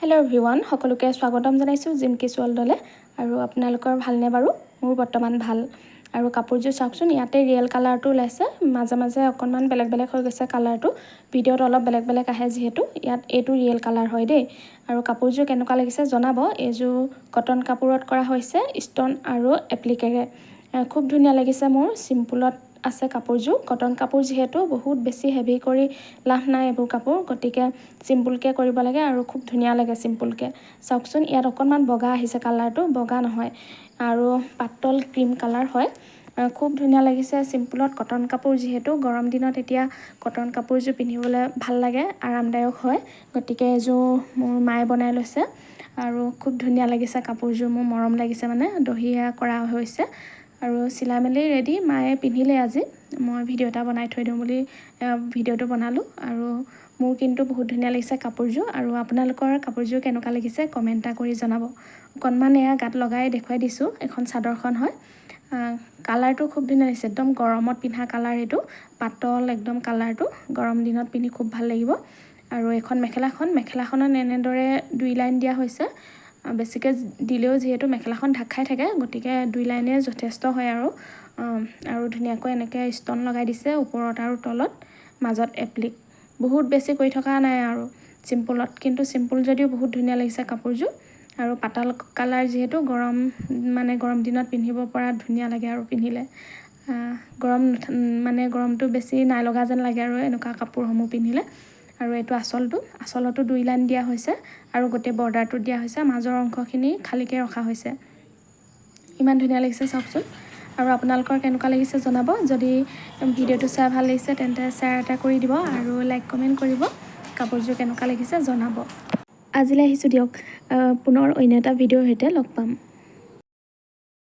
Hello' everyone, সকলোকে স্বাগতম জনাইছোঁ জিমকিছ ৱৰ্ল্ডলৈ। আৰু আপোনালোকৰ ভালনে বাৰু? মোৰ বৰ্তমান ভাল। আৰু কাপোৰযোৰ চাওকচোন, ইয়াতে ৰিয়েল কালাৰটো ওলাইছে, মাজে মাজে অকণমান বেলেগ বেলেগ হৈ গৈছে কালাৰটো। ভিডিঅ'ত অলপ বেলেগ বেলেগ আহে যিহেতু, ইয়াত এইটো ৰিয়েল কালাৰ হয় দেই। আৰু কাপোৰযোৰ কেনেকুৱা লাগিছে জনাব। এইযোৰ কটন কাপোৰত কৰা হৈছে, ষ্টন আৰু এপ্লিকেৰে। খুব ধুনীয়া লাগিছে মোৰ। চিম্পুলত আছে কাপোৰযোৰ। কটন কাপোৰ যিহেতু বহুত বেছি হেভি কৰি লাভ নাই এইবোৰ কাপোৰ, গতিকে চিম্পুলকৈ কৰিব লাগে আৰু খুব ধুনীয়া লাগে চিম্পুলকৈ। চাওকচোন, ইয়াত অকণমান বগা আহিছে কালাৰটো, বগা নহয় আৰু পাতল ক্ৰীম কালাৰ হয়। খুব ধুনীয়া লাগিছে চিম্পুলত। কটন কাপোৰ যিহেতু গৰম দিনত এতিয়া কটন কাপোৰযোৰ পিন্ধিবলৈ ভাল লাগে, আৰামদায়ক হয়। গতিকে এইযোৰ মোৰ মায়ে বনাই লৈছে আৰু খুব ধুনীয়া লাগিছে কাপোৰযোৰ। মোৰ মৰম লাগিছে, মানে দহিয়া কৰা হৈছে আৰু চিলাই মেলি ৰেডি। মায়ে পিন্ধিলে আজি। মই ভিডিঅ' এটা বনাই থৈ দিওঁ বুলি ভিডিঅ'টো বনালোঁ। আৰু মোৰ কিন্তু বহুত ধুনীয়া লাগিছে কাপোৰযোৰ। আৰু আপোনালোকৰ কাপোৰযোৰ কেনেকুৱা লাগিছে কমেণ্ট এটা কৰি জনাব। অকণমান এয়া গাত লগাই দেখুৱাই দিছোঁ, এখন চাদৰখন হয়। কালাৰটো খুব ধুনীয়া লাগিছে, একদম গৰমত পিন্ধা কালাৰ এইটো। পাতল একদম কালাৰটো, গৰম দিনত পিন্ধি খুব ভাল লাগিব। আৰু এইখন মেখেলাখনত এনেদৰে 2 লাইন দিয়া হৈছে। বেছিকৈ দিলেও যিহেতু মেখেলাখন ঢাক খাই থাকে, গতিকে 2 লাইনে যথেষ্ট হয়। আৰু ধুনীয়াকৈ এনেকৈ ষ্টন লগাই দিছে ওপৰত আৰু তলত, মাজত এপ্লিক। বহুত বেছি কৰি থকা নাই আৰু চিম্পুলত, কিন্তু চিম্পুল যদিও বহুত ধুনীয়া লাগিছে কাপোৰযোৰ। আৰু পাতল কালাৰ যিহেতু গৰম দিনত পিন্ধিব পৰা ধুনীয়া লাগে আৰু পিন্ধিলে। গৰমটো বেছি নাই লগা যেন লাগে আৰু এনেকুৱা কাপোৰসমূহ পিন্ধিলে। আৰু এইটো আঁচলতো 2 লাইন দিয়া হৈছে আৰু গোটেই বৰ্ডাৰটো দিয়া হৈছে, মাজৰ অংশখিনি খালীকৈ ৰখা হৈছে। ইমান ধুনীয়া লাগিছে চাওকচোন। আৰু আপোনালোকৰ কেনেকুৱা লাগিছে জনাব। যদি ভিডিঅ'টো চাই ভাল লাগিছে তেন্তে শ্বেয়াৰ এটা কৰি দিব আৰু লাইক কমেণ্ট কৰিব। কাপোৰযোৰ কেনেকুৱা লাগিছে জনাব। আজিলৈ আহিছোঁ দিয়ক, পুনৰ অন্য এটা ভিডিঅ'ৰ সৈতে লগ পাম।